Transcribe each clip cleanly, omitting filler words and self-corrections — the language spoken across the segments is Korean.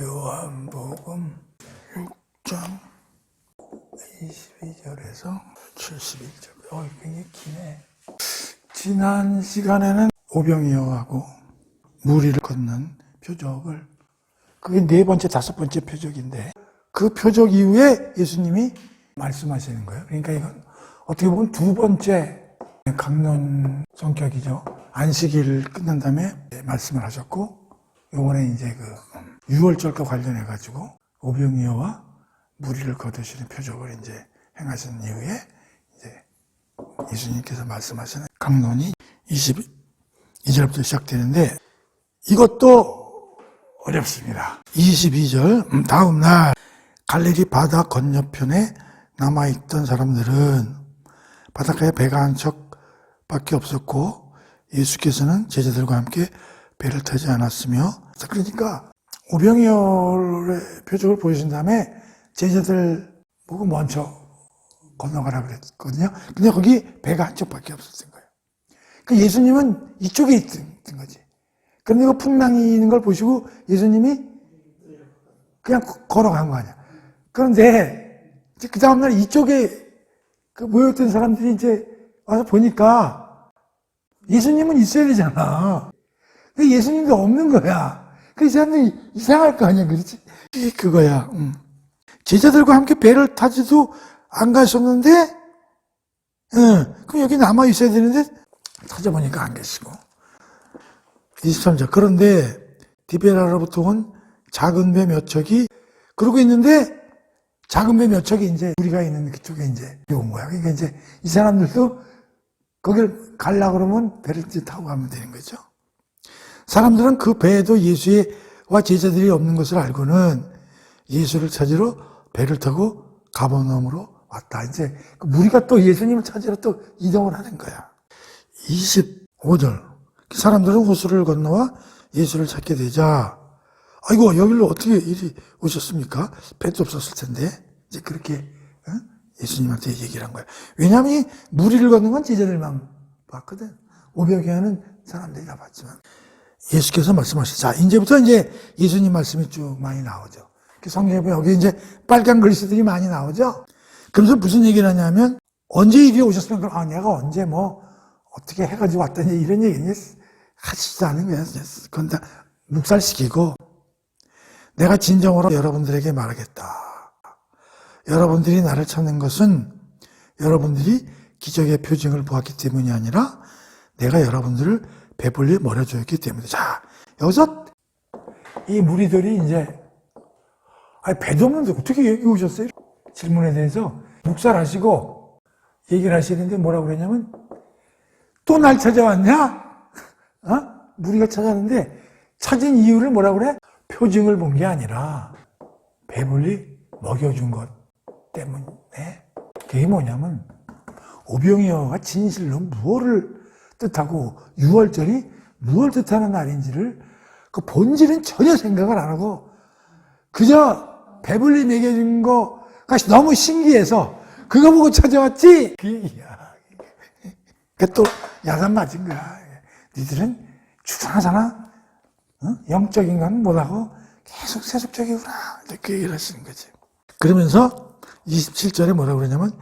요한복음 6장 22절에서 71절. 굉장히 기네. 지난 시간에는 오병이어하고 무리를 걷는 표적을, 그게 네 번째, 다섯 번째 표적인데, 그 표적 이후에 예수님이 말씀하시는 거예요. 그러니까 이건 어떻게 보면 두 번째 강론 성격이죠. 안식일을 끝난 다음에 말씀을 하셨고, 요번에 이제 그 유월절과 관련해가지고 오병이어와 무리를 거두시는 표적을 이제 행하신 이후에 이제 예수님께서 말씀하시는 강론이 22절부터 시작되는데, 이것도 어렵습니다. 22절, 다음 날 갈릴리 바다 건너편에 남아있던 사람들은 바닷가에 배가 한 척밖에 없었고 예수께서는 제자들과 함께 배를 타지 않았으며, 그러니까 오병이어의 표적을 보여준 다음에 제자들 보고 먼저 건너가라 그랬거든요. 근데 거기 배가 한 척밖에 없었던 거예요. 그러니까 예수님은 이쪽에 있던 거지. 그런데 그 풍랑이 있는 걸 보시고 예수님이 그냥 걸어간 거 아니야. 그런데 그 다음날 이쪽에 그 모였던 사람들이 이제 와서 보니까 예수님은 있어야 되잖아. 근데 예수님도 없는 거야. 그래서 사람들이 이상할 거 아니야, 그렇지? 그거야. 제자들과 함께 배를 타지도 안 가셨는데, 그럼 여기 남아 있어야 되는데 찾아보니까 안 계시고. 23절. 그런데 디베라로부터 온 작은 배 몇 척이 그러고 있는데, 작은 배 몇 척이 이제 우리가 있는 그쪽에 이제 온 거야. 그러니까 이제 이 사람들도 거길 가려고 그러면 배를 이제 타고 가면 되는 거죠. 사람들은 그 배에도 예수와 제자들이 없는 것을 알고는 예수를 찾으러 배를 타고 가버나움으로 왔다. 이제 무리가 또 예수님을 찾으러 또 이동을 하는 거야. 25절. 사람들은 호수를 건너와 예수를 찾게 되자, 아이고, 여기로 어떻게 이리 오셨습니까? 배도 없었을 텐데. 이제 그렇게 예수님한테 얘기를 한 거야. 왜냐하면 이 무리를 걷는 건 제자들만 봤거든. 오병이어는 사람들이 다 봤지만. 예수께서 말씀하시죠. 자, 이제부터 이제 예수님 말씀이 쭉 많이 나오죠. 성경에 보면 여기 이제 빨간 글씨들이 많이 나오죠. 그래서 무슨 얘기를 하냐면, 언제 이리 오셨으면, 그럼, 내가 언제 어떻게 해가지고 왔더니 이런 얘기 하시지도 않은 거야. 그건 다 묵살시키고, 내가 진정으로 여러분들에게 말하겠다. 여러분들이 나를 찾는 것은 여러분들이 기적의 표징을 보았기 때문이 아니라 내가 여러분들을 배불리 먹여주었기 때문이다. 자, 여기서 이 무리들이 이제, 배도 없는데 어떻게 여기 오셨어요? 질문에 대해서 묵살하시고 얘기를 하시는데 뭐라고 그러냐면, 또 날 찾아왔냐? 무리가 찾았는데 찾은 이유를 뭐라고 그래? 표징을 본 게 아니라 배불리 먹여준 것 때문에. 그게 뭐냐면, 오병이어가 진실로 무엇을 뜻하고 유월절이 무엇을 뜻하는 날인지를 그 본질은 전혀 생각을 안 하고 그저 배불리 먹여준 거가 너무 신기해서 그거 보고 찾아왔지? 그 얘기야. 그게 또 야단 맞은 거야. 니들은 죽상하잖아? 영적인 건 못하고 계속 세속적이구나. 이렇게 얘기를 하시는 거지. 그러면서 27절에 뭐라고 그러냐면,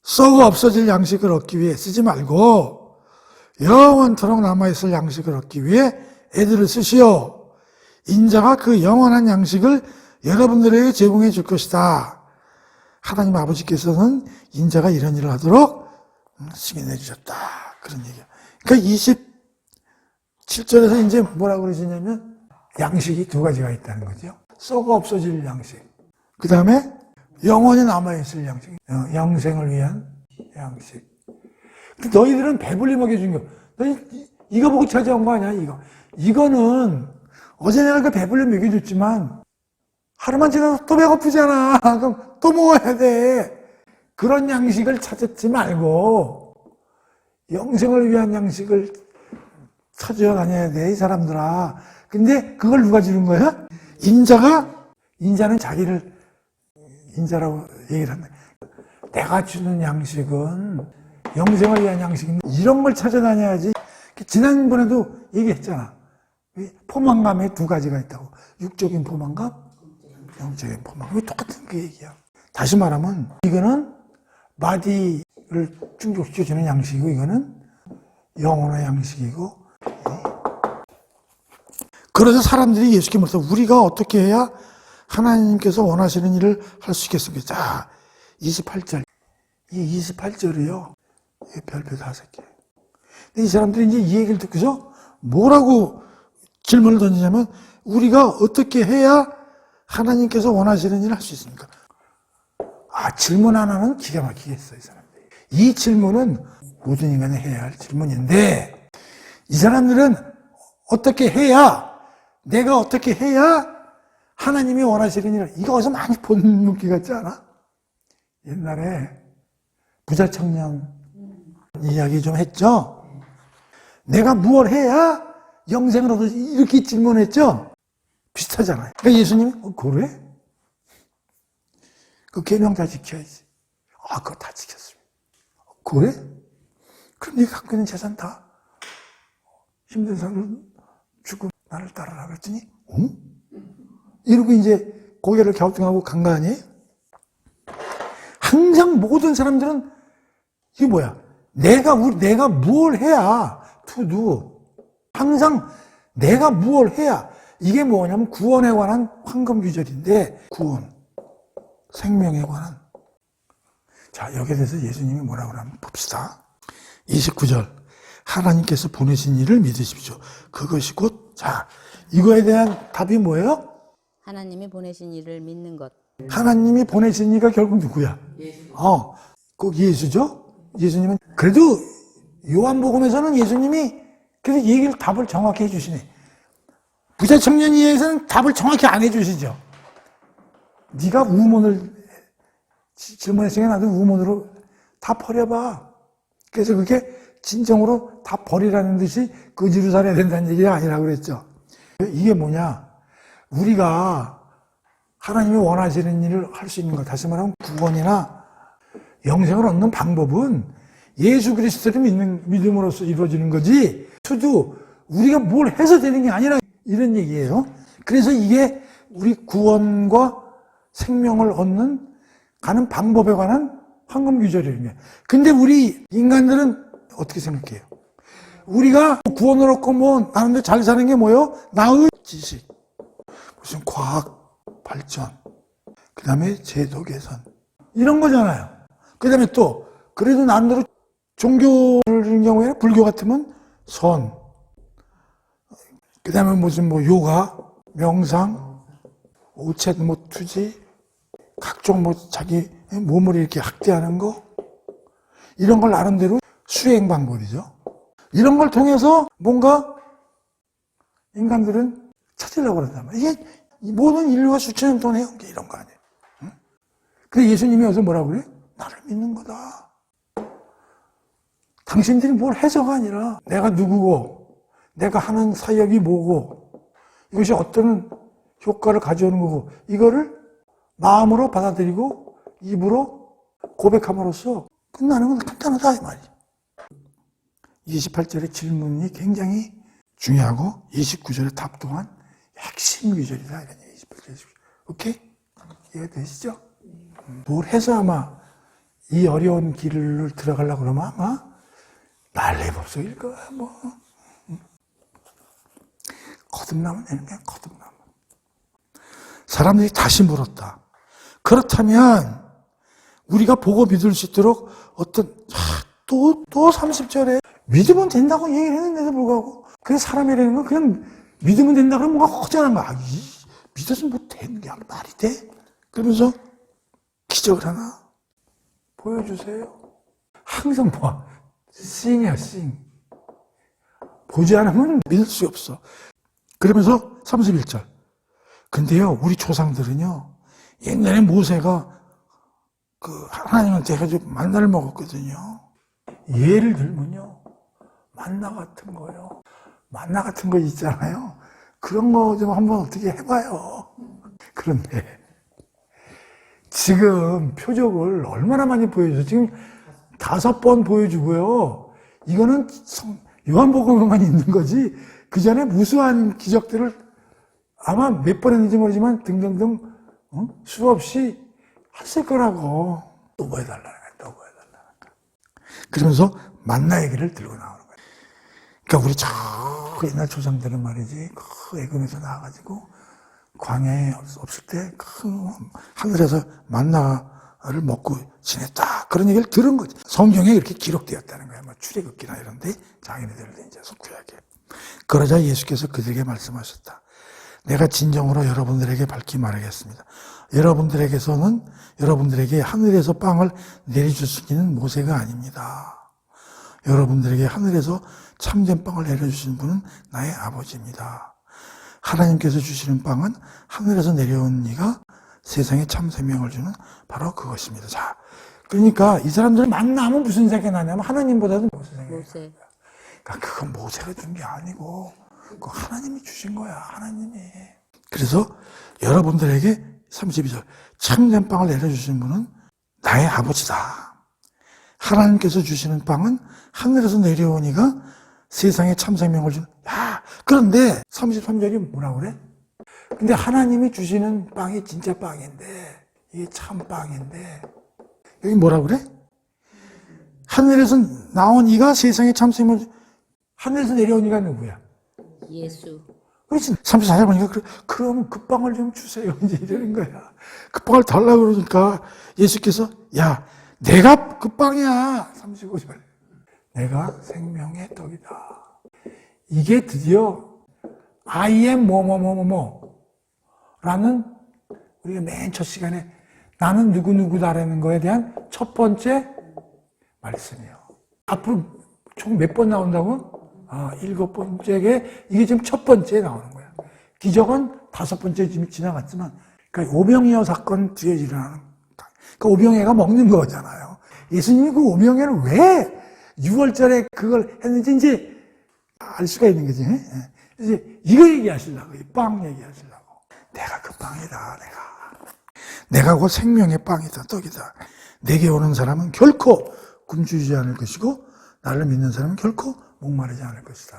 썩어 없어질 양식을 얻기 위해 쓰지 말고 영원토록 남아있을 양식을 얻기 위해 애들을 쓰시오. 인자가 그 영원한 양식을 여러분들에게 제공해 줄 것이다. 하나님 아버지께서는 인자가 이런 일을 하도록 승인해 주셨다. 그런 얘기야. 그러니까 27절에서 이제 뭐라고 그러시냐면, 양식이 두 가지가 있다는 거죠. 썩어 없어질 양식. 그 다음에 영원히 남아있을 양식. 영생을 위한 양식. 너희들은 배불리 먹여준 거. 너희 이거 보고 찾아온 거 아니야, 이거. 이거는 어제 내가 그 배불리 먹여줬지만 하루만 지나서 또 배고프잖아. 그럼 또 먹어야 돼. 그런 양식을 찾지 말고 영생을 위한 양식을 찾아다녀야 돼, 이 사람들아. 근데 그걸 누가 주는 거야? 인자는 자기를 인자라고 얘기를 한다. 내가 주는 양식은 영생을 위한 양식인데 이런 걸 찾아다녀야지. 지난번에도 얘기했잖아. 포만감에 두 가지가 있다고. 육적인 포만감, 영적인 포만감. 이게 똑같은 그 얘기야. 다시 말하면 이거는 바디를 충족시켜주는 양식이고 이거는 영혼의 양식이고. 그래서 사람들이 예수께 물어서 우리가 어떻게 해야 하나님께서 원하시는 일을 할 수 있겠습니까? 자, 28절. 이 28절이요. 별표 5개. 이 사람들이 이제 이 얘기를 듣고서 뭐라고 질문을 던지냐면 우리가 어떻게 해야 하나님께서 원하시는 일을 할 수 있습니까? 질문 하나는 기가 막히게 했어요, 이 사람들이. 이 질문은 모든 인간이 해야 할 질문인데 이 사람들은 어떻게 해야, 내가 어떻게 해야 하나님이 원하시는 일을, 이거 어디서 많이 본 문기 같지 않아? 옛날에 부자 청년 이야기 좀 했죠? 내가 무엇 해야 영생을 얻을, 이렇게 질문했죠? 비슷하잖아요. 그러니까 예수님이 그래? 그 계명 다 지켜야지. 그거 다 지켰습니다. 그래? 그럼 네가 갖고 있는 재산 다 힘든 사람을 주고 나를 따르라 그랬더니 응? 이러고 이제 고개를 갸우뚱하고 간 거 아니에요? 항상 모든 사람들은 이게 뭐야? 내가 무엇을 해야 to do. 항상 내가 무엇을 해야, 이게 뭐냐면 구원에 관한 황금 규절인데, 구원, 생명에 관한. 자, 여기에 대해서 예수님이 뭐라고 하면 봅시다. 29절. 하나님께서 보내신 일을 믿으십시오. 그것이 곧, 자, 이거에 대한 답이 뭐예요? 하나님이 보내신 일을 믿는 것. 하나님이 보내신 이가 결국 누구야? 예수. 꼭 예수죠? 예수님은, 그래도 요한복음에서는 예수님이 그래서 얘기를, 답을 정확히 해주시네. 부자 청년 이야기에서는 답을 정확히 안 해주시죠. 네가 우문을 질문했으니까 나도 우문으로 다 버려봐. 그래서 그게 진정으로 다 버리라는 듯이 거지로 살아야 된다는 얘기가 아니라고 그랬죠. 이게 뭐냐? 우리가 하나님이 원하시는 일을 할 수 있는 것, 다시 말하면 구원이나 영생을 얻는 방법은 예수 그리스도를 믿음으로써 이루어지는 거지, 저도 우리가 뭘 해서 되는 게 아니라 이런 얘기예요. 그래서 이게 우리 구원과 생명을 얻는 가는 방법에 관한 황금 규절이에요. 근데 우리 인간들은 어떻게 생각해요? 우리가 구원을 얻고 뭐 나름대로 잘 사는 게 뭐예요? 나의 지식, 무슨 과학 발전, 그 다음에 제도 개선, 이런 거잖아요. 그 다음에 또 그래도 나름대로 종교를 경우에 불교 같으면 선, 그 다음에 무슨 뭐 요가, 명상, 오체 뭐 투지, 각종 뭐 자기 몸을 이렇게 학대하는 거, 이런 걸 나름대로 수행 방법이죠. 이런 걸 통해서 뭔가 인간들은 찾으려고 그런단 말이에요. 이게 모든 인류가 수천 년 동안 해온 게 이런 거 아니에요. 응? 근데 예수님이 여기서 뭐라고 그래요? 나를 믿는 거다. 당신들이 뭘 해서가 아니라 내가 누구고, 내가 하는 사역이 뭐고, 이것이 어떤 효과를 가져오는 거고, 이거를 마음으로 받아들이고 입으로 고백함으로써 끝나는 건 간단하다 이 말이에요. 28절의 질문이 굉장히 중요하고 29절의 답 또한 핵심 규절이다 이런 얘기. 28절. 오케이? 이해되시죠? 뭘 해서 아마 이 어려운 길을 들어가려고 그러면 아마 날래법석일 거야 뭐. 거듭나면 되는 거야, 거듭나면. 사람들이 다시 물었다. 그렇다면 우리가 보고 믿을 수 있도록 어떤 또 30절에 믿으면 된다고 얘기를 했는데도 불구하고, 그래서 사람이라는 건 그냥 믿으면 된다 그러면 뭔가 허전한 거야. 믿어서 뭐 되는 게 말이 돼? 그러면서 기적을 하나 보여주세요. 항상 뭐 싱이야, 싱. 보지 않으면 믿을 수 없어. 그러면서 31절. 근데요, 우리 조상들은요, 옛날에 모세가 그 하나님한테 해가지고 만나를 먹었거든요. 예를 들면요, 만나 같은 거요. 만나 같은 거 있잖아요. 그런 거 좀 한번 어떻게 해봐요. 그런데 지금 표적을 얼마나 많이 보여줘요. 지금 5번 보여주고요. 이거는 요한복음에만 있는 거지 그 전에 무수한 기적들을 아마 몇 번 했는지 모르지만 등등등 수없이 했을 거라고. 또 뭐 해달라는 거야, 또 뭐 해달라는 거야. 그러면서 만나 얘기를 들고 나오는 거야. 그러니까 우리 저 옛날 조상들은 말이지, 그 애굽에서 나와가지고 광야에 없을 때 하늘에서 만나를 먹고 지냈다. 그런 얘기를 들은 거지. 성경에 이렇게 기록되었다는 거야. 뭐 출애굽기나 이런데 장인들도 이제 구약에. 그러자 예수께서 그들에게 말씀하셨다. 내가 진정으로 여러분들에게 밝히 말하겠습니다. 여러분들에게 하늘에서 빵을 내려줄 수 있는 모세가 아닙니다. 여러분들에게 하늘에서 참된 빵을 내려주신 분은 나의 아버지입니다. 하나님께서 주시는 빵은 하늘에서 내려온 이가 세상에 참 생명을 주는 바로 그것입니다. 자, 그러니까 이 사람들 만나면 무슨 생각이 나냐면 하나님보다도 모세 생각이 나요. 그러니까 그건 모세가 준 게 아니고 그거 하나님이 주신 거야. 하나님이. 그래서 여러분들에게 32절 참된 빵을 내려주신 분은 나의 아버지다. 하나님께서 주시는 빵은 하늘에서 내려온 이가 세상에 참 생명을 주는. 야, 그런데 33절이 뭐라고 그래? 근데 하나님이 주시는 빵이 진짜 빵인데 이게 참 빵인데 여기 뭐라고 그래? 하늘에서 나온 이가 세상에 참 생명을 하늘에서 내려온 이가 누구야? 예수. 그렇지. 34절 보니까 그럼 그 빵을 좀 주세요. 이제 이러는 거야. 그 빵을 달라고 그러니까 예수께서 야, 내가 그 빵이야. 35절. 내가 생명의 떡이다. 이게 드디어 I am 라는 우리가 맨 첫 시간에 나는 누구누구다라는 거에 대한 첫 번째 말씀이에요. 앞으로 총 몇 번 나온다고? 7번째에 이게 지금 첫 번째에 나오는 거야. 기적은 5번째 지금 지나갔지만, 그러니까 오병이어 사건 뒤에 일어나는, 그러니까 오병이어가 먹는 거잖아요. 예수님이 그 오병이어를 왜 6월절에 그걸 했는지 이제 알 수가 있는 거지. 이제 이거 얘기하시려고, 이 빵 얘기하시려고. 내가 그 빵이다, 내가 그 생명의 빵이다, 떡이다. 내게 오는 사람은 결코 굶주리지 않을 것이고, 나를 믿는 사람은 결코 목마르지 않을 것이다.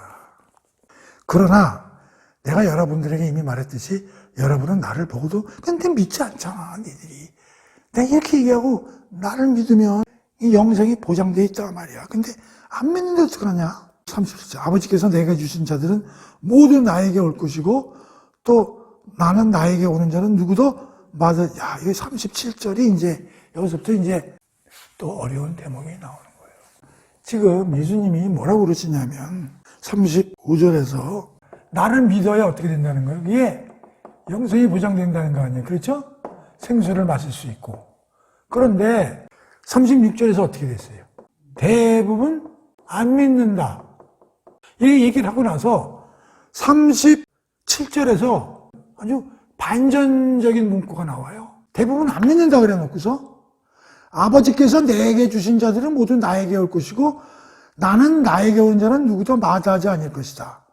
그러나 내가 여러분들에게 이미 말했듯이 여러분은 나를 보고도 근데 믿지 않잖아, 니들이. 내가 이렇게 얘기하고 나를 믿으면 이 영생이 보장되어 있단 말이야. 근데 안 믿는데 어떡하냐? 37절. 아버지께서 내게 주신 자들은 모두 나에게 올 것이고 또 나는 나에게 오는 자는 누구도 야, 이게 37절이 이제 여기서부터 이제 또 어려운 대목이 나오는 거예요. 지금 예수님이 뭐라고 그러시냐면 35절에서 나를 믿어야 어떻게 된다는 거예요? 이게 영생이 보장된다는 거 아니에요? 그렇죠? 생수를 마실 수 있고. 그런데 36절에서 어떻게 됐어요? 대부분 안 믿는다. 이 얘기를 하고 나서 37절에서 아주 반전적인 문구가 나와요. 대부분 안 믿는다 그래 놓고서 아버지께서 내게 주신 자들은 모두 나에게 올 것이고 나는 나에게 온 자는 누구도 마다하지 않을 것이다.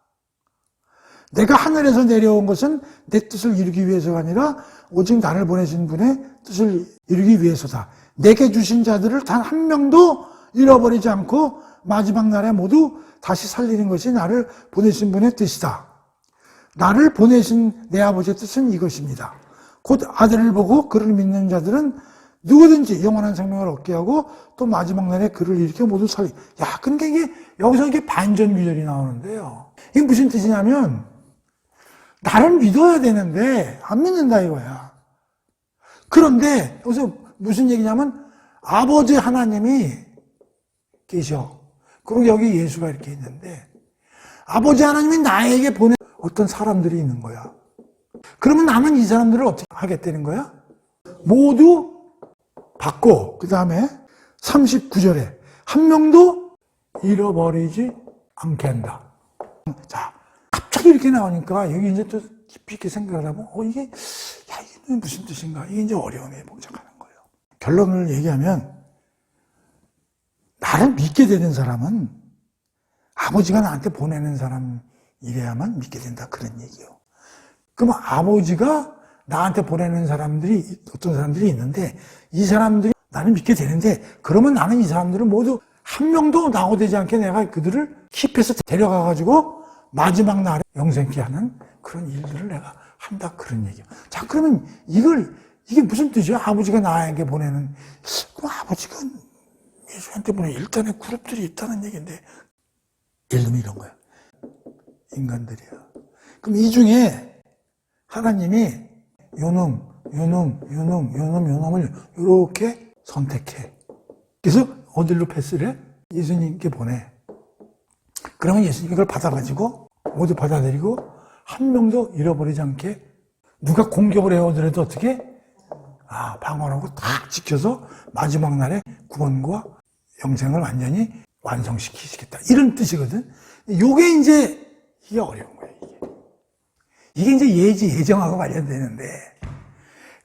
내가 하늘에서 내려온 것은 내 뜻을 이루기 위해서가 아니라 오직 나를 보내신 분의 뜻을 이루기 위해서다. 내게 주신 자들을 단 한 명도 잃어버리지 않고 마지막 날에 모두 다시 살리는 것이 나를 보내신 분의 뜻이다. 나를 보내신 내 아버지의 뜻은 이것입니다. 곧 아들을 보고 그를 믿는 자들은 누구든지 영원한 생명을 얻게 하고 또 마지막 날에 그를 일으켜 모두 살리. 야, 그러니까 이게 여기서 이게 반전 구절이 나오는데요. 이게 무슨 뜻이냐면 나를 믿어야 되는데 안 믿는다 이거야. 그런데 여기서 무슨 얘기냐면 아버지 하나님이 계셔. 그리고 여기 예수가 이렇게 있는데 아버지 하나님이 나에게 보낸 어떤 사람들이 있는 거야. 그러면 나는 이 사람들을 어떻게 하겠다는 거야? 모두 받고 그 다음에 39절에 한 명도 잃어버리지 않게 한다. 자, 갑자기 이렇게 나오니까 여기 이제 또 깊이 있게 생각을 하면 이게 무슨 뜻인가? 이게 이제 어려움에 봉착하는 거예요. 결론을 얘기하면 나를 믿게 되는 사람은 아버지가 나한테 보내는 사람이래야만 믿게 된다 그런 얘기예요. 그럼 아버지가 나한테 보내는 사람들이 어떤 사람들이 있는데 이 사람들이 나를 믿게 되는데 그러면 나는 이 사람들을 모두 한 명도 낙오되지 않게 내가 그들을 킵해서 데려가가지고 마지막 날에 영생케 하는 그런 일들을 내가 한다 그런 얘기야. 자, 그러면 이게 무슨 뜻이야? 아버지가 나에게 보내는, 그럼 아버지가 예수한테 보내 일단의 그룹들이 있다는 얘기인데, 예를 들면 이런 거야. 인간들이야. 그럼 이 중에 하나님이 요놈을 이렇게 선택해. 그래서 어디로 패스를 해? 예수님께 보내. 그러면 예수님이 그걸 받아가지고 모두 받아들이고 한 명도 잃어버리지 않게 누가 공격을 해오더라도 어떻게? 방어하고 딱 지켜서 마지막 날에 구원과 영생을 완전히 완성시키시겠다. 이런 뜻이거든. 요게 이게 어려운 거예요, 이게 이제 예정하고 관련되는데.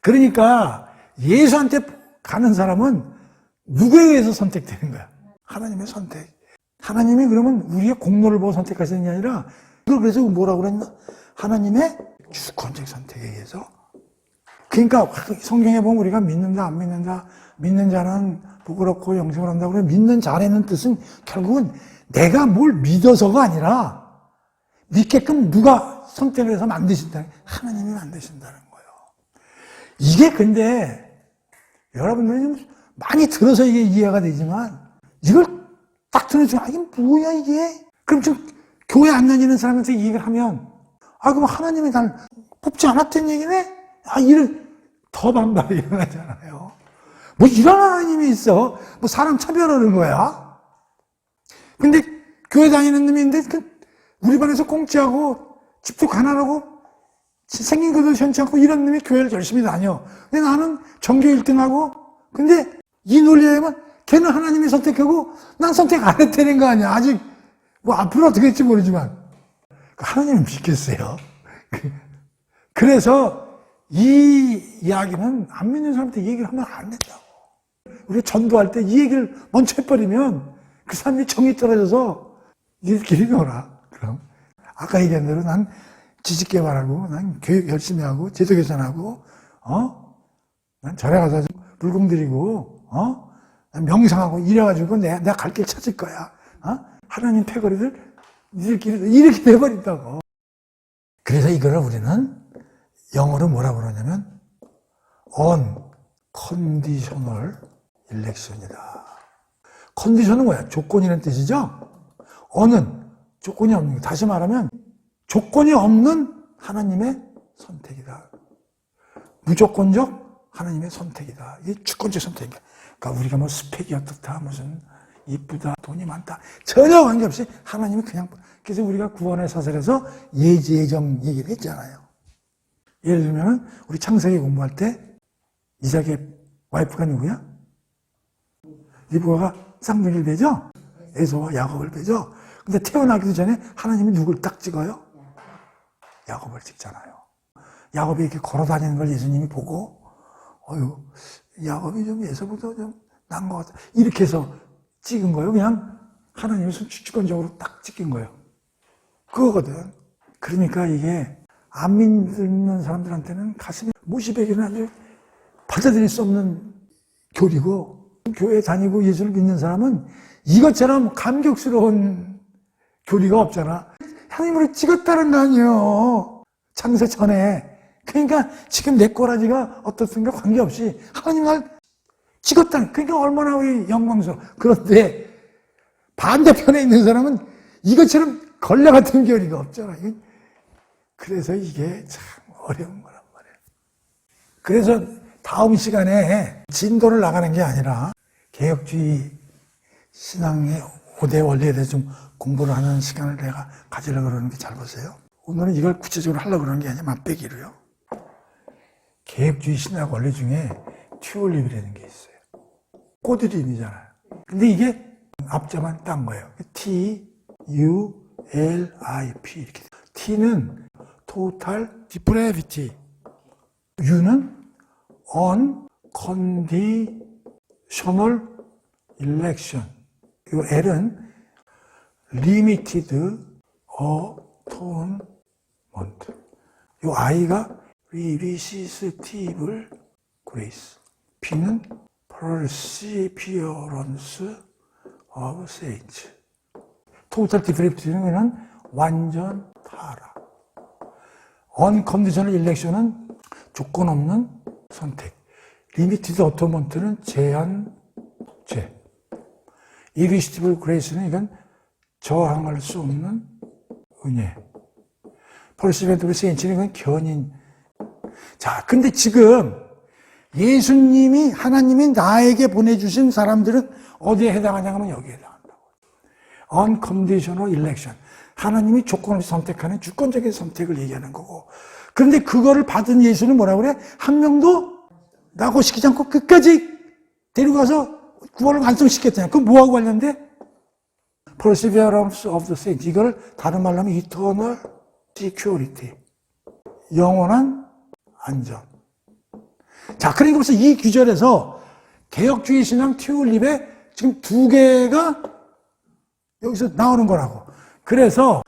그러니까 예수한테 가는 사람은 누구에 의해서 선택되는 거야? 하나님의 선택. 하나님이 그러면 우리의 공로를 보고 선택하시는 게 아니라, 그걸 그래서 뭐라고 그랬나? 하나님의 주권적 선택에 의해서. 그러니까 성경에 보면 우리가 믿는다, 안 믿는다, 믿는 자는 부끄럽고 영생을 한다고 그래. 믿는 자라는 뜻은 결국은 내가 뭘 믿어서가 아니라 믿게끔 누가 선택을 해서 만드신다. 하나님이 만드신다는 거예요. 이게 근데 여러분들이 좀 많이 들어서 이게 이해가 되지만 이걸 딱 들어주면 이게 뭐야 이게? 그럼 좀 교회 안 다니는 사람한테 얘기를 하면 그럼 하나님이 날 뽑지 않았던 얘기네? 이를 더 반발이 일어나잖아요. 뭐 이런 하나님이 있어? 뭐 사람 차별하는 거야? 근데 교회 다니는 놈인데 우리 반에서 공짜하고 집도 가난하고 생긴 것도 현치 않고 이런 놈이 교회를 열심히 다녀. 근데 나는 전교 1등하고 근데 이 논리에 의하면 걔는 하나님이 선택하고 난 선택 안 했다는 거 아니야. 아직 뭐 앞으로 어떻게 될지 모르지만 하나님을 믿겠어요. 그래서 이 이야기는 안 믿는 사람한테 얘기를 하면 안 된다고. 우리가 전도할 때 이 얘기를 먼저 해버리면 그 사람이 정이 떨어져서 일끼리 놀아. 그럼 아까 얘기한 대로 난 지식 개발하고 난 교육 열심히 하고 제도 개선하고 난 절에 가서 물공 드리고 난 명상하고 이래가지고 내가 갈 길 찾을 거야. 하나님 패거리들 니들끼리 이렇게 돼버린다고. 그래서 이거를 우리는 영어로 뭐라고 그러냐면 unconditional election이다. 컨디션은 뭐야? 조건이라는 뜻이죠? 언은 조건이 없는 거. 다시 말하면 조건이 없는 하나님의 선택이다. 무조건적 하나님의 선택이다. 이게 주권적 선택이야. 그러니까 우리가 뭐 스펙이 어떻다, 무슨 이쁘다, 돈이 많다 전혀 관계없이 하나님이 그냥. 그래서 우리가 구원의 사설에서 예정 얘기를 했잖아요. 예를 들면 우리 창세기 공부할 때 이삭의 와이프가 누구야? 리브가가 쌍둥이를 배죠? 에서와 야곱을 배죠? 근데 태어나기도 전에 하나님이 누굴 딱 찍어요? 야곱을 찍잖아요. 야곱이 이렇게 걸어 다니는 걸 예수님이 보고 야곱이 좀 에서보다 좀 나은 것 같아. 이렇게 해서 찍은 거예요. 그냥 하나님이 주권적으로 딱 찍힌 거예요. 그거거든. 그러니까 이게 안 믿는 사람들한테는 가슴에 못이 베기는 아주 받아들일 수 없는 교리고, 교회 다니고 예수를 믿는 사람은 이것처럼 감격스러운 교리가 없잖아. 하나님으로 찍었다는 거 아니에요. 창세 전에. 그러니까 지금 내 꼬라지가 어떻든가 관계없이 하나님 날 찍었다. 그러니까 얼마나 우리 영광스러워. 그런데 반대편에 있는 사람은 이것처럼 걸레 같은 교리가 없잖아. 그래서 이게 참 어려운 거란 말이에요. 그래서 다음 시간에 진도를 나가는 게 아니라 개혁주의 신앙의 5대 원리에 대해서 좀 공부를 하는 시간을 내가 가지려고 그러는 게 잘 보세요. 오늘은 이걸 구체적으로 하려고 그러는 게 아니라 맛배기로요. 개혁주의 신학 원리 중에 튜올립이라는 게 있어요. 꽃이름이잖아요. 근데 이게 앞자만 딴 거예요. T-U-L-I-P 이렇게. T는 total depravity, U는 unconditional election, 이 L은 limited atonement, 이 I가 irresistible grace, P는 perseverance of saints. total depravity는 완전 타락. Unconditional election은 조건 없는 선택. Limited atonement는 제한죄. Irresistible grace는 이건 저항할 수 없는 은혜. Pursuant of saints는 이건 견인. 자, 근데 지금 예수님이 하나님이 나에게 보내주신 사람들은 어디에 해당하냐 하면 여기에 해당한다고. Unconditional election. 하나님이 조건 없이 선택하는 주권적인 선택을 얘기하는 거고. 그런데 그거를 받은 예수는 뭐라고 그래? 한 명도 낙오시키지 않고 끝까지 데려가서 구원을 완성시켰잖아요. 그럼 뭐하고 관련돼? Perseverance of the saints. 이걸 다른 말로 하면 eternal security. 영원한 안전. 자, 그러니까 벌써 이 구절에서 개혁주의 신앙 튤립에 지금 두 개가 여기서 나오는 거라고. 그래서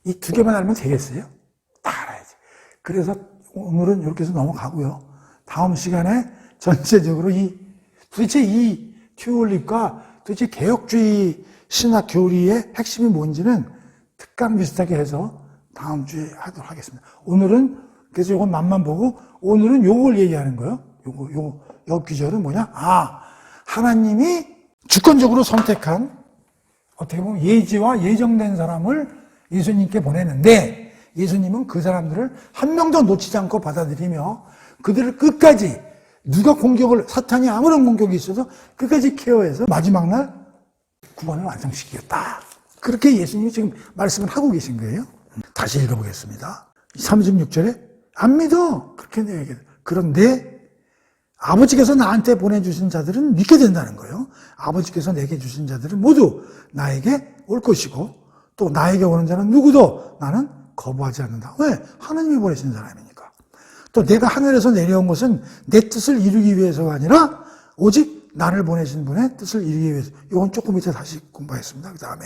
이 두 개만 알면 되겠어요? 다 알아야지. 그래서 오늘은 이렇게 해서 넘어가고요. 다음 시간에 전체적으로 도대체 이 튤립과 도대체 개혁주의 신학 교리의 핵심이 뭔지는 특강 비슷하게 해서 다음 주에 하도록 하겠습니다. 오늘은 그래서 요건 맛만 보고 오늘은 요걸 얘기하는 거예요. 요 구절은 뭐냐? 하나님이 주권적으로 선택한 어떻게 보면 예지와 예정된 사람을 예수님께 보내는데 예수님은 그 사람들을 한 명도 놓치지 않고 받아들이며 그들을 끝까지 누가 사탄이 아무런 공격이 있어도 끝까지 케어해서 마지막 날 구원을 완성시키겠다. 그렇게 예수님이 지금 말씀을 하고 계신 거예요. 다시 읽어보겠습니다. 36절에 안 믿어. 그렇게 얘기해요. 그런데 아버지께서 나한테 보내주신 자들은 믿게 된다는 거예요. 아버지께서 내게 주신 자들은 모두 나에게 올 것이고 또 나에게 오는 자는 누구도 나는 거부하지 않는다. 왜? 하나님이 보내신 사람이니까. 또 내가 하늘에서 내려온 것은 내 뜻을 이루기 위해서가 아니라 오직 나를 보내신 분의 뜻을 이루기 위해서. 이건 조금 이따 다시 공부하겠습니다. 그 다음에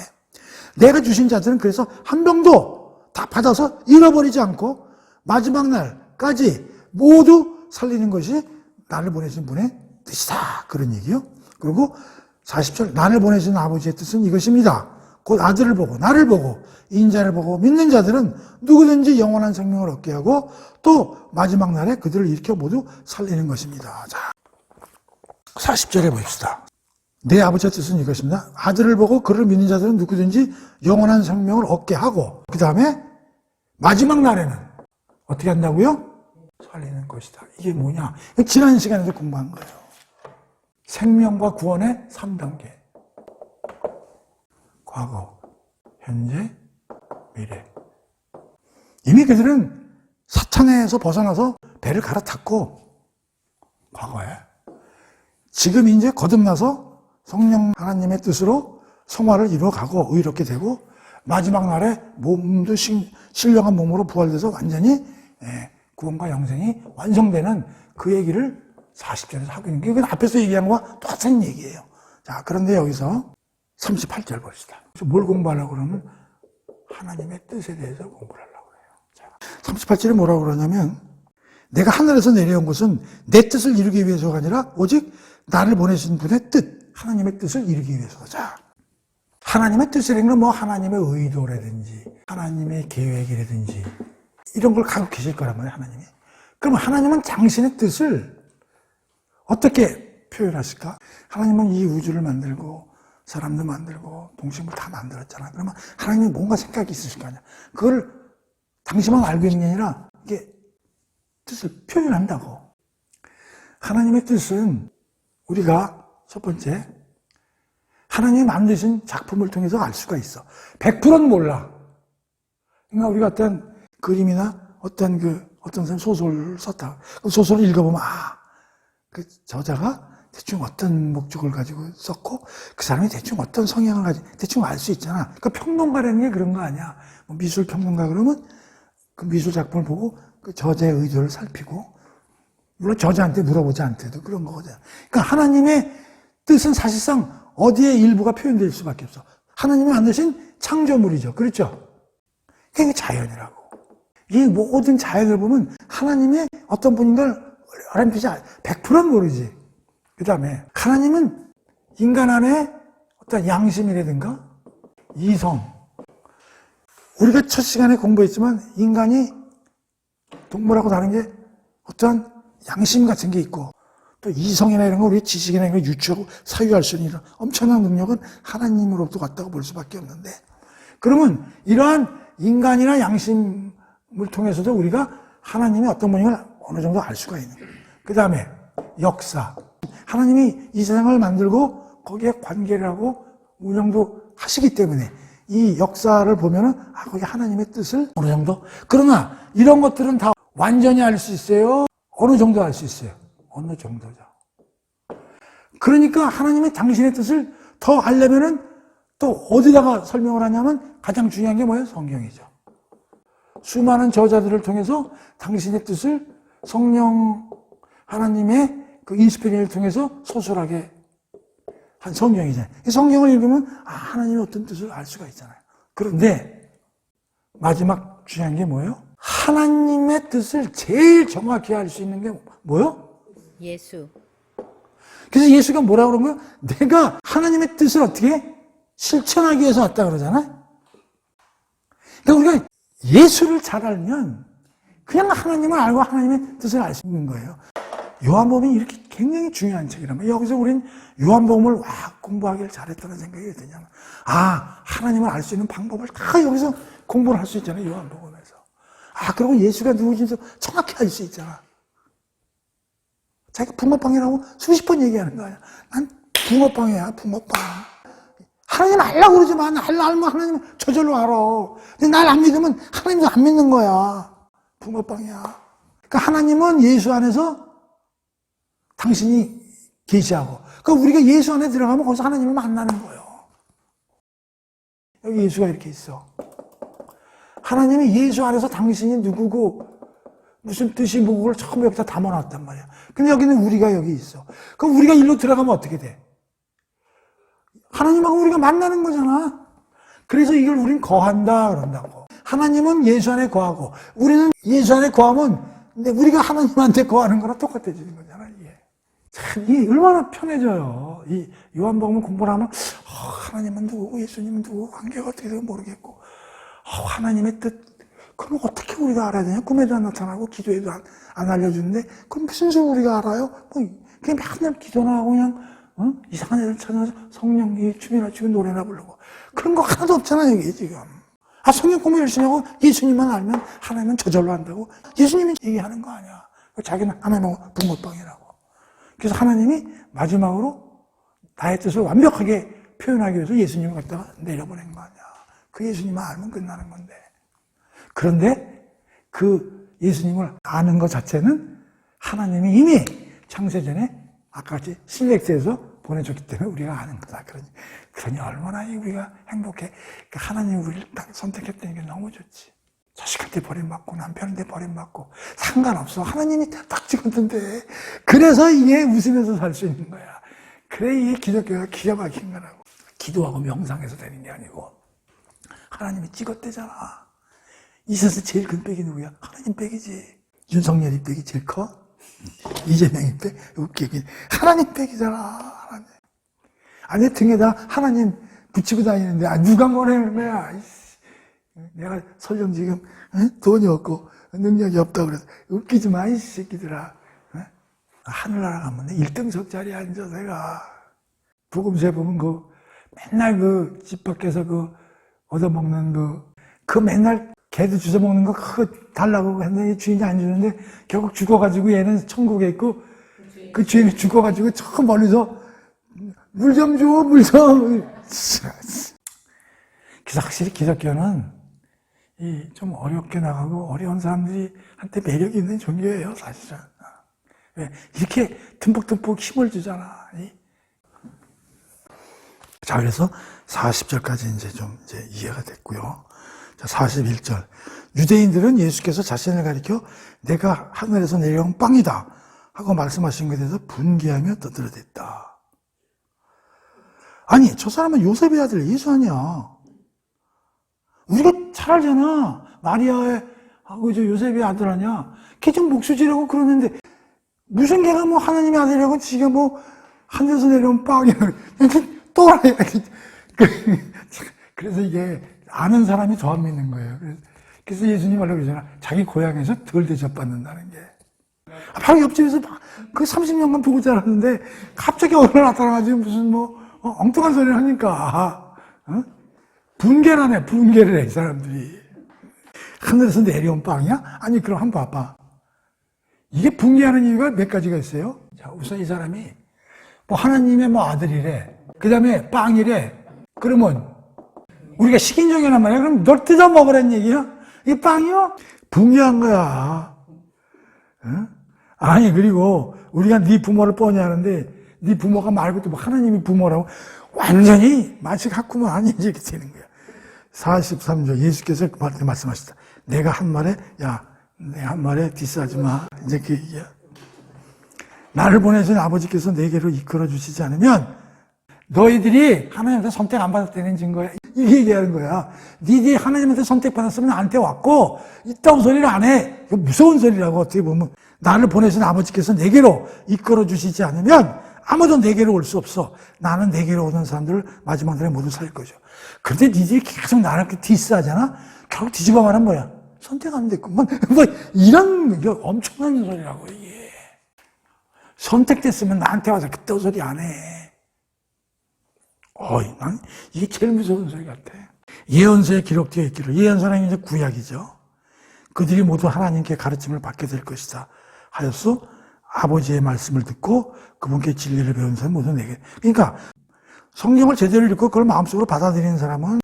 내가 주신 자들은 그래서 한 명도 다 받아서 잃어버리지 않고 마지막 날까지 모두 살리는 것이 나를 보내신 분의 뜻이다. 그런 얘기요. 그리고 40절 나를 보내신 아버지의 뜻은 이것입니다. 곧 아들을 보고 나를 보고 인자를 보고 믿는 자들은 누구든지 영원한 생명을 얻게 하고 또 마지막 날에 그들을 일으켜 모두 살리는 것입니다. 자, 40절에 봅시다. 내 아버지의 뜻은 이것입니다. 아들을 보고 그를 믿는 자들은 누구든지 영원한 생명을 얻게 하고 그 다음에 마지막 날에는 어떻게 한다고요? 살리는 것이다. 이게 뭐냐? 지난 시간에도 공부한 거예요. 생명과 구원의 3단계. 과거, 현재, 미래. 이미 그들은 사탄에서 벗어나서 배를 갈아탔고 과거에 지금 이제 거듭나서 성령 하나님의 뜻으로 성화를 이루어가고 의롭게 되고 마지막 날에 몸도 신령한 몸으로 부활돼서 완전히 구원과 영생이 완성되는 그 얘기를 40절에서 하고 있는 게 이건 앞에서 얘기한 거와 똑같은 얘기예요. 자, 그런데 여기서 38절 봅시다. 뭘 공부하려고 그러면 하나님의 뜻에 대해서 공부를 하려고 해요. 자, 38절에 뭐라고 그러냐면 내가 하늘에서 내려온 것은 내 뜻을 이루기 위해서가 아니라 오직 나를 보내신 분의 뜻, 하나님의 뜻을 이루기 위해서다. 자, 하나님의 뜻이라는 건 뭐 하나님의 의도라든지 하나님의 계획이라든지 이런 걸 갖고 계실 거란 말이에요, 하나님이. 그럼 하나님은 당신의 뜻을 어떻게 표현하실까? 하나님은 이 우주를 만들고 사람도 만들고 동식물 다 만들었잖아. 그러면 하나님이 뭔가 생각이 있으실 거 아니야. 그걸 당신만 알고 있는 게 아니라 이게 뜻을 표현한다고. 하나님의 뜻은 우리가 첫 번째 하나님이 만드신 작품을 통해서 알 수가 있어. 100%는 몰라. 그러니까 우리가 어떤 그림이나 어떤 사람 소설을 썼다. 그 소설을 읽어보면 그 저자가 대충 어떤 목적을 가지고 썼고 그 사람이 대충 어떤 성향을 가지고 대충 알 수 있잖아. 그러니까 평론가라는 게 그런 거 아니야. 뭐 미술 평론가 그러면 그 미술 작품을 보고 그 저자의 의도를 살피고 물론 저자한테 물어보지 않대도 그런 거거든. 그러니까 하나님의 뜻은 사실상 어디에 일부가 표현될 수밖에 없어. 하나님이 만드신 창조물이죠. 그렇죠? 그게 자연이라고. 이 모든 자연을 보면 하나님의 어떤 분인 걸 하나님 뜻이 100%는 모르지. 그 다음에 하나님은 인간 안에 어떤 양심이라든가 이성, 우리가 첫 시간에 공부했지만 인간이 동물하고 다른 게 어떠한 양심 같은 게 있고 또 이성이나 이런 거 우리 지식이나 이런 거 유추하고 사유할 수 있는 이런 엄청난 능력은 하나님으로부터 왔다고 볼 수밖에 없는데 그러면 이러한 인간이나 양심을 통해서도 우리가 하나님의 어떤 분임을 어느 정도 알 수가 있는 거예요. 그 다음에 역사. 하나님이 이 세상을 만들고 거기에 관계를 하고 운영도 하시기 때문에 이 역사를 보면은 거기 하나님의 뜻을 어느 정도. 그러나 이런 것들은 다 완전히 알 수 있어요. 어느 정도 알 수 있어요. 어느 정도죠. 그러니까 하나님의 당신의 뜻을 더 알려면은 또 어디다가 설명을 하냐면 가장 중요한 게 뭐예요? 성경이죠. 수많은 저자들을 통해서 당신의 뜻을 성령 하나님의 그 인스피레이션을 통해서 소설하게 한 성경이잖아요. 이 성경을 읽으면 하나님의 어떤 뜻을 알 수가 있잖아요. 그런데 마지막 중요한 게 뭐예요? 하나님의 뜻을 제일 정확히 알 수 있는 게 뭐예요? 예수. 그래서 예수가 뭐라고 그런 거예요? 내가 하나님의 뜻을 어떻게 실천하기 위해서 왔다 그러잖아요. 그러니까 우리가 예수를 잘 알면 그냥 하나님을 알고 하나님의 뜻을 알 수 있는 거예요. 요한복음이 이렇게 굉장히 중요한 책이란 말이에요. 여기서 우리는 요한복음을 공부하기를 잘했다는 생각이 드냐면 하나님을 알 수 있는 방법을 다 여기서 공부를 할 수 있잖아요. 요한복음에서. 그리고 예수가 누구인지도 정확히 알 수 있잖아. 자기가 붕어빵이라고 수십 번 얘기하는 거야. 난 붕어빵이야, 붕어빵. 하나님 알라고 그러지만 알면 하나님 저절로 알아. 근데 날 안 믿으면 하나님도 안 믿는 거야. 붕어빵이야. 그러니까 하나님은 예수 안에서 당신이 계시하고 그러니까 우리가 예수 안에 들어가면 거기서 하나님을 만나는 거예요. 여기 예수가 이렇게 있어. 하나님이 예수 안에서 당신이 누구고 무슨 뜻이 뭐고를 처음 여기다 담아놨단 말이야. 근데 여기는 우리가 여기 있어. 그럼 우리가 일로 들어가면 어떻게 돼? 하나님하고 우리가 만나는 거잖아. 그래서 이걸 우린 거한다 그런다고. 하나님은 예수 안에 거하고 우리는 예수 안에 거하면 근데 우리가 하나님한테 거하는 거랑 똑같아지는 거잖아. 이게 참 이게 얼마나 편해져요. 이 요한복음 공부를 하면 하나님은 누구고 예수님은 누구고 관계가 어떻게 되고 모르겠고 하나님의 뜻 그럼 어떻게 우리가 알아야 되냐? 꿈에도 안 나타나고 기도에도 안 알려주는데 그럼 무슨 소리 우리가 알아요? 그냥 맨날 기도나 하고 그냥 이상한 애들 찾아서 성령이 춤이나 추고 노래나 부르고 그런 거 하나도 없잖아 여기 지금. 성경 공부 열심히 하고 예수님만 알면 하나님은 저절로 한다고 예수님이 얘기하는 거 아니야. 자기는 하나님은 붕어빵이라고. 그래서 하나님이 마지막으로 나의 뜻을 완벽하게 표현하기 위해서 예수님을 갖다가 내려보낸 거 아니야. 그 예수님만 알면 끝나는 건데. 그런데 그 예수님을 아는 것 자체는 하나님이 이미 창세전에 아까 같이 실렉트에서 보내줬기 때문에 우리가 아는 거다. 그러니 얼마나 우리가 행복해. 하나님이 우리를 딱 선택했다는 게 너무 좋지. 자식한테 버림받고 남편한테 버림받고 상관없어. 하나님이 딱 찍었는데 그래서 이게 웃으면서 살 수 있는 거야. 그래 이게 기독교가 기가 막힌 거라고. 기도하고 명상해서 되는 게 아니고 하나님이 찍었대잖아. 이 세상에서 제일 큰 빽이 누구야? 하나님 빽이지. 윤석열이 빽이 제일 커? 이재명이 빽? 웃기긴. 하나님 빽이잖아. 하나님. 아니 등에다 하나님 붙이고 다니는데 누가 뭐라는 거야. 내가 설령 지금 돈이 없고 능력이 없다고 그래서 웃기지 마 이 새끼들아. 하늘나라 가면 1등석 자리에 앉아 내가 부금새 보면 맨날 집 밖에서 얻어먹는 그 맨날 개도 주워 먹는 거 그거 달라고 했는데 주인이 안 주는데 결국 죽어가지고 얘는 천국에 있고 그 주인이 죽어가지고 저 멀리서 물 좀 줘, 물 좀. 그래서 확실히 기독교는 좀 어렵게 나가고 어려운 사람들한테 매력이 있는 종교예요, 사실은. 왜? 이렇게 듬뿍듬뿍 힘을 주잖아. 자, 그래서 40절까지 이제 이해가 됐고요. 자, 41절. 유대인들은 예수께서 자신을 가리켜 내가 하늘에서 내려온 빵이다 하고 말씀하신 것에 대해서 분개하며 떠들어댔다. 아니, 저 사람은 요셉의 아들 예수 아니야. 우리가 잘 알잖아. 마리아하고 요셉의 아들 아니야. 걔 좀 목수지라고 그러는데 무슨 걔가 하나님의 아들이라고 지가 하늘에서 내려온 빵이라고 또라이야. 그래서 이게 아는 사람이 더 안 믿는 거예요. 그래서 예수님 말로 그러잖아. 자기 고향에서 덜 대접받는다는 게. 바로 옆집에서 그 30년간 보고 자랐는데 갑자기 어느 날 나타나가지고 무슨 엉뚱한 소리를 하니까 분개를 하네. 분개를 해, 이 사람들이. 하늘에서 내려온 빵이야? 아니, 그럼 한번 봐봐. 이게 분개하는 이유가 몇 가지가 있어요. 자, 우선 이 사람이 하나님의 아들이래. 그 다음에 빵이래. 그러면 우리가 식인종이란 말이야. 그럼 널 뜯어 먹으란 얘기야? 이 빵이요? 분개한 거야. 응? 아니, 그리고 우리가 네 부모를 뻔히 하는데 네 부모가 말고 또 하나님이 부모라고 완전히 마치 같구만 이렇게 되는 거야. 43절 예수께서 말씀하셨다. 내가 한 말에 내 한 말에 디스하지 마. 이제 그 얘기야. 나를 보내신 아버지께서 내게로 이끌어 주시지 않으면 너희들이 하나님한테 선택 안 받았다는 증거야. 이게 얘기하는 거야. 니들이 하나님한테 선택받았으면 나한테 왔고 이따구 소리를 안 해. 이거 무서운 소리라고. 어떻게 보면 나를 보내신 아버지께서 내게로 이끌어 주시지 않으면 아무도 내게로 올 수 없어. 나는 내게로 오는 사람들을 마지막 날에 모두 살 거죠. 그런데 니들이 계속 나를 디스하잖아. 결국 뒤집어 말하면 뭐야? 선택 안 됐구만. 이런 게 엄청난 소리라고 이게. 선택됐으면 나한테 와서 그때 소리 안 해. 난 이게 제일 무서운 소리 같아. 예언서에 기록되어 있기를, 예언서는 이제 구약이죠. 그들이 모두 하나님께 가르침을 받게 될 것이다 하였소. 아버지의 말씀을 듣고 그분께 진리를 배운 사람 모두 내게. 그러니까 성경을 제대로 읽고 그걸 마음속으로 받아들이는 사람은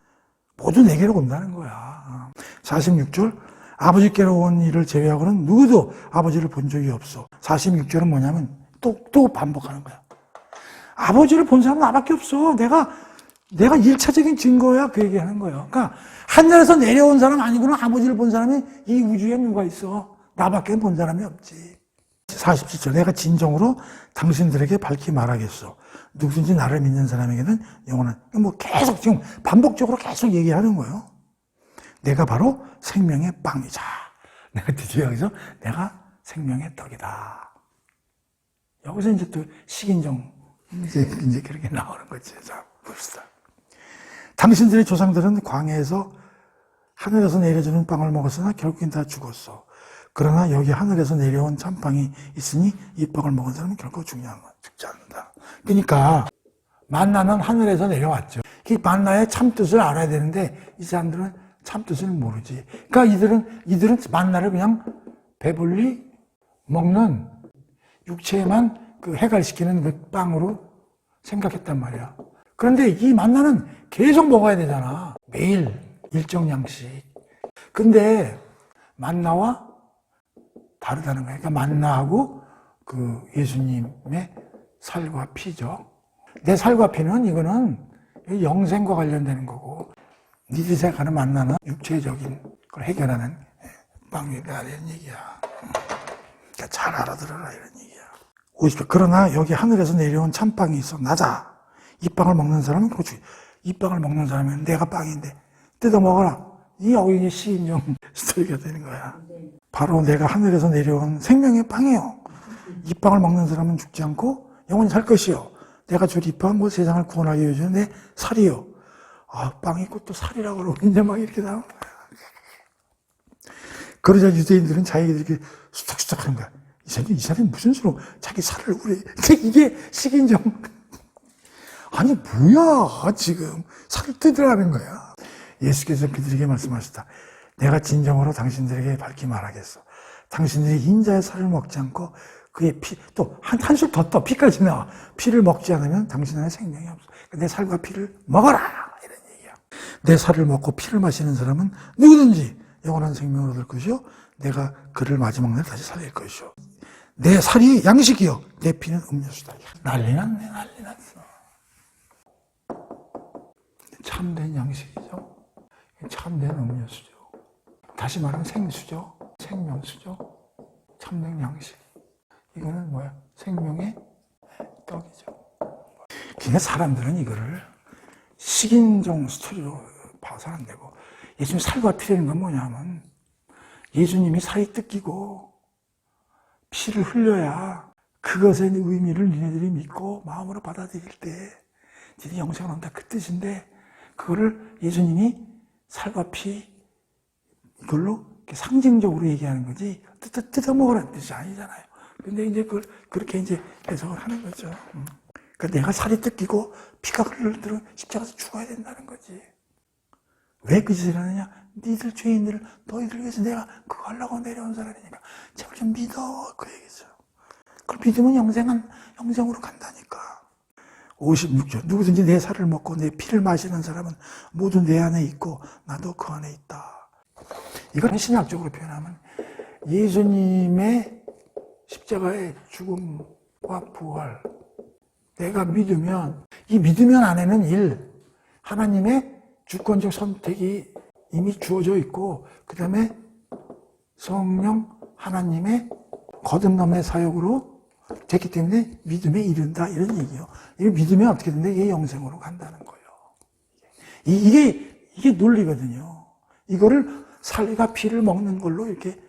모두 내게로 온다는 거야. 46절 아버지께로 온 이를 제외하고는 누구도 아버지를 본 적이 없어. 46절은 뭐냐면 또 반복하는 거야. 아버지를 본 사람은 나밖에 없어. 내가 1차적인 증거야. 그 얘기하는 거예요. 그러니까 하늘에서 내려온 사람 아니고는 아버지를 본 사람이 이 우주에 누가 있어. 나밖에 본 사람이 없지. 47절 내가 진정으로 당신들에게 밝히 말하겠어. 누구든지 나를 믿는 사람에게는 영원한. 계속 지금 반복적으로 계속 얘기하는 거예요. 내가 바로 생명의 빵이자. 내가 드디어 여기서 내가 생명의 떡이다. 여기서 이제 또 식인종 이제 그렇게 나오는 거지. 자, 봅시다. 당신들의 조상들은 광야에서 하늘에서 내려주는 빵을 먹었으나 결국엔 다 죽었어. 그러나 여기 하늘에서 내려온 참빵이 있으니 이 빵을 먹은 사람은 결코 죽지 않는다. 그러니까 만나는 하늘에서 내려왔죠. 이 만나의 참뜻을 알아야 되는데 이 사람들은 참뜻을 모르지. 그러니까 이들은 만나를 그냥 배불리 먹는 육체에만 그 해갈시키는 그 빵으로 생각했단 말이야. 그런데 이 만나는 계속 먹어야 되잖아. 매일 일정 양씩. 근데 만나와 다르다는 거예요. 그러니까 만나하고 그 예수님의 살과 피죠. 내 살과 피는 이거는 영생과 관련되는 거고, 니들 생각하는 만나는 육체적인 걸 해결하는 빵이다 이런 얘기야. 그러니까 잘 알아들어라 이런 얘기야. 50절 그러나 여기 하늘에서 내려온 참빵이 있어. 나자. 이 빵을 먹는 사람은 그렇지. 이 빵을 먹는 사람은 내가 빵인데 뜯어 먹어라. 이 여기 시인용 스토리가 되는 거야. 바로 내가 하늘에서 내려온 생명의 빵이요. 이 빵을 먹는 사람은 죽지 않고 영원히 살 것이요. 내가 주리 이 빵, 세상을 구원하게 해주는 내 살이요. 빵이 있고 또 살이라고 그러고 이제 막 이렇게 나오는 거야. 그러자 유대인들은 자기들이 수탁수탁 하는 거야. 이 사람이 무슨 수로 자기 살을 이게 식인종. 아니, 뭐야, 지금. 살을 뜯으라는 거야. 예수께서 그들에게 말씀하셨다. 내가 진정으로 당신들에게 밝히 말하겠어. 당신들이 인자의 살을 먹지 않고 그의 피, 또 한술 더 떠, 피까지 나와. 피를 먹지 않으면 당신 안에 생명이 없어. 내 살과 피를 먹어라! 이런 얘기야. 내 살을 먹고 피를 마시는 사람은 누구든지 영원한 생명을 얻을 것이요. 내가 그를 마지막 날 다시 살릴 것이요. 내 살이 양식이요. 내 피는 음료수다. 난리 났네, 난리 났어. 참된 양식이죠. 참된 음료수죠. 다시 말하면 생수죠. 생명수죠. 참된 양식. 이거는 뭐야? 생명의 떡이죠. 그러니까 사람들은 이거를 식인종 스토리로 봐서 안 되고, 예수님 살과 피라는 건 뭐냐면 예수님이 살이 뜯기고 피를 흘려야 그것의 의미를 니네들이 믿고 마음으로 받아들일 때 니네 영생을 얻는다 그 뜻인데, 그거를 예수님이 살과 피 이걸로 이렇게 상징적으로 얘기하는 거지 뜯어 먹으라는 뜻이 아니잖아요. 근데 이제 그걸 그렇게 이제 해석을 하는 거죠. 그러니까 내가 살이 뜯기고 피가 흘러들어 십자가에서 죽어야 된다는 거지. 왜 그 짓을 하느냐? 니들 죄인들을 너희들 위해서 내가 그거 하려고 내려온 사람이니까 제발 좀 믿어, 그 얘기죠. 그걸 믿으면 영생으로 간다니까. 56절. 누구든지 내 살을 먹고 내 피를 마시는 사람은 모두 내 안에 있고 나도 그 안에 있다. 이걸 신학적으로 표현하면 예수님의 십자가의 죽음과 부활, 내가 믿으면, 이 믿으면 안에는 하나님의 주권적 선택이 이미 주어져 있고, 그 다음에 성령 하나님의 거듭남의 사역으로 됐기 때문에 믿음에 이른다, 이런 얘기예요. 이거 믿으면 어떻게 된다? 이게 영생으로 간다는 거예요. 이게 논리거든요. 이거를 살과 피를 먹는 걸로 이렇게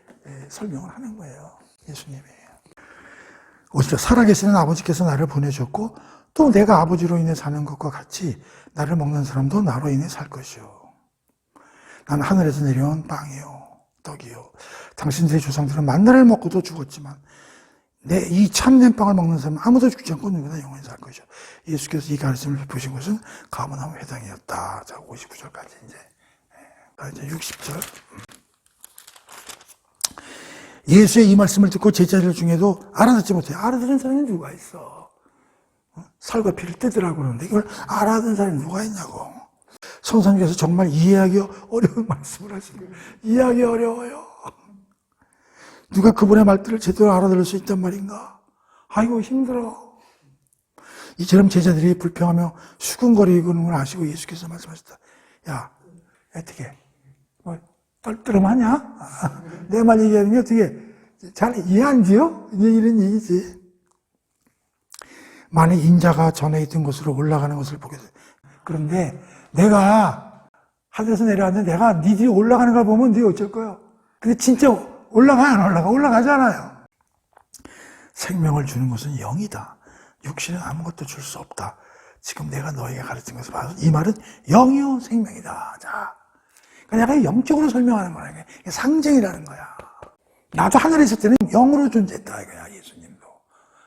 설명을 하는 거예요. 예수님이. 오히려 살아계시는 아버지께서 나를 보내셨고 또 내가 아버지로 인해 사는 것과 같이 나를 먹는 사람도 나로 인해 살 것이요. 나는 하늘에서 내려온 빵이요, 떡이요. 당신들의 조상들은 만나를 먹고도 죽었지만 이 참된 빵을 먹는 사람은 아무도 죽지 않고 누구나 영원히 살 것이요. 예수께서 이 가르침을 베푸신 것은 가문함 회당이었다. 자, 59절까지 이제 60절. 예수의 이 말씀을 듣고 제자들 중에도 알아듣지 못해요. 알아듣는 사람이 누가 있어? 살과 피를 뜯으라고 그러는데 이걸 알아듣는 사람이 누가 있냐고. 성사님께서 정말 이해하기 어려운 말씀을 하시는 거예요. 이해하기 어려워요. 누가 그분의 말들을 제대로 알아들을 수 있단 말인가? 아이고 힘들어. 이처럼 제자들이 불평하며 수군거리는 걸 아시고 예수께서 말씀하셨다. 야, 어떻게 떨떠름하냐? 내 말 얘기하는 게 어떻게 잘 이해 안 돼요? 이런 얘기지. 만약 인자가 전에 있던 곳으로 올라가는 것을 보게 돼. 그런데 내가 하늘에서 내려왔는데 내가 니들이 올라가는 걸 보면 니 어쩔 거야? 근데 진짜 올라가 안 올라가? 올라가잖아요. 생명을 주는 것은 영이다. 육신은 아무것도 줄 수 없다. 지금 내가 너에게 가르친 것을 봐서 이 말은 영이요 생명이다. 자, 내가 영적으로 설명하는 거야. 이게 상징이라는 거야. 나도 하늘에 있을 때는 영으로 존재했다 이거야. 예수님도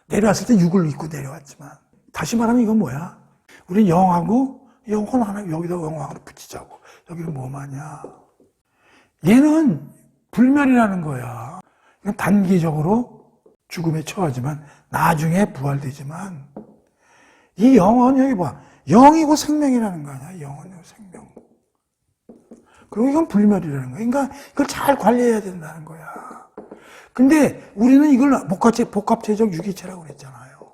내려왔을 때 육을 입고 내려왔지만, 다시 말하면 이건 뭐야? 우리 영하고 영혼 하나 여기다 영하고 붙이자고. 여기는 뭐마냐? 얘는 불멸이라는 거야. 단기적으로 죽음에 처하지만 나중에 부활되지만, 이 영은 여기 봐. 영이고 생명이라는 거 아니야. 영혼이고 생명. 그리고 이건 불멸이라는 거야. 그러니까 이걸 잘 관리해야 된다는 거야. 근데 우리는 이걸 복합체적 유기체라고 그랬잖아요.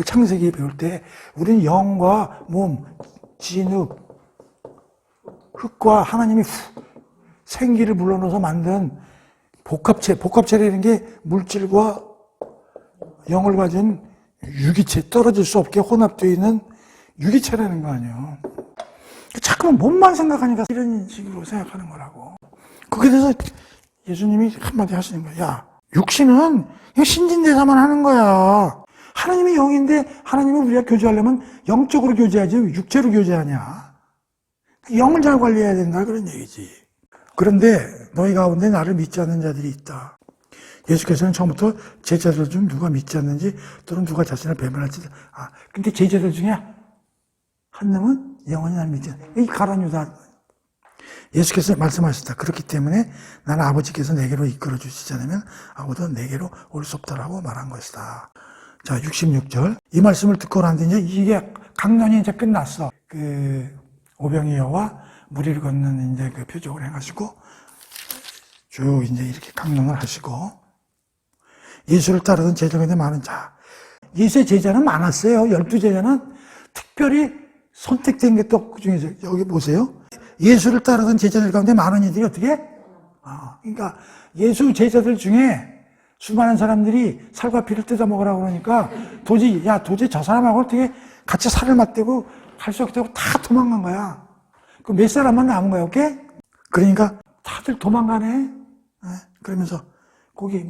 창세기 배울 때 우리는 영과 몸, 진흙, 흙과 하나님이 생기를 불러넣어서 만든 복합체라는 게 물질과 영을 가진 유기체, 떨어질 수 없게 혼합되어 있는 유기체라는 거 아니에요. 자꾸만 몸만 생각하니까 이런 식으로 생각하는 거라고. 그게 돼서 예수님이 한마디 하시는 거야. 야, 육신은 그냥 신진대사만 하는 거야. 하나님이 영인데 하나님이 우리가 교제하려면 영적으로 교제하지 육체로 교제하냐. 영을 잘 관리해야 된다 그런 얘기지. 그런데 너희 가운데 나를 믿지 않는 자들이 있다. 예수께서는 처음부터 제자들 중 누가 믿지 않는지 또는 누가 자신을 배반할지. 근데 제자들 중에 한 놈은 영원히 날 믿지 않는다. 이 가룟 유다. 예수께서 말씀하셨다. 그렇기 때문에 나는 아버지께서 내게로 이끌어 주시지 않으면 아무도 내게로 올 수 없다라고 말한 것이다. 자, 66절. 이 말씀을 듣고 난 뒤에 이게 강론이 이제 끝났어. 오병이어 여와 무리를 걷는 이제 그 표적을 해가지고 쭉 이제 이렇게 강론을 하시고, 예수를 따르던 제자가 많은 자. 예수의 제자는 많았어요. 12제자는 특별히 선택된 게 또 그 중에서 여기 보세요. 예수를 따르던 제자들 가운데 많은 이들이 어떻게? 그러니까 예수 제자들 중에 수많은 사람들이 살과 피를 뜯어 먹으라고 그러니까 도저히 저 사람하고 어떻게 같이 살을 맞대고 할 수 없다고 다 도망간 거야. 그 몇 사람만 남은 거야, 오케이? 그러니까 다들 도망가네. 그러면서 거기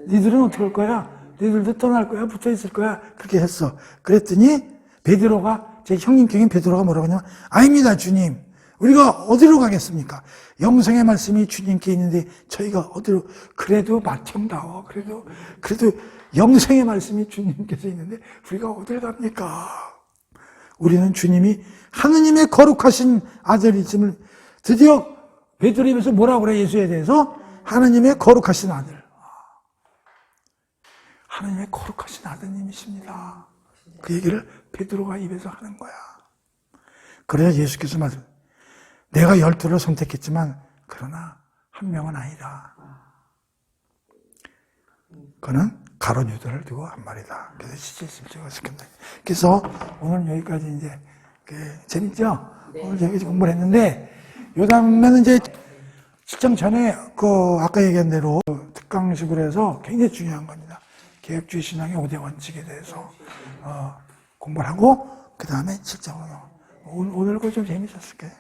니들은 어떻게 할 거야? 니들도 떠날 거야? 붙어 있을 거야? 그렇게 했어. 그랬더니 베드로가, 제 형님격인 베드로가 뭐라고 하냐면, 아닙니다, 주님. 우리가 어디로 가겠습니까? 영생의 말씀이 주님께 있는데 저희가 어디로, 그래도 마청다워. 그래도 영생의 말씀이 주님께서 있는데 우리가 어디를 갑니까? 우리는 주님이 하느님의 거룩하신 아들이심을 드디어 베드로 입에서 뭐라고 그래, 예수에 대해서? 하느님의 거룩하신 아들. 하느님의 거룩하신 아드님이십니다. 그 얘기를 베드로가 입에서 하는 거야. 그래야 예수께서 말씀, 내가 12를 선택했지만 그러나 한 명은 아니다. 그는 가룟 유다를 두고 한 말이다. 그래서 시제심지가 시켰다. 그래서 오늘 여기까지 이제 재밌죠? 네. 오늘 여기까지 공부를 했는데 요 다음에는 이제 직장 전에 아까 얘기한 대로 특강식으로 해서 굉장히 중요한 겁니다. 개혁주의 신앙의 5대 원칙에 대해서 공부를 하고 그 다음에 실정으로 오늘 거 좀 재밌었을 거예요.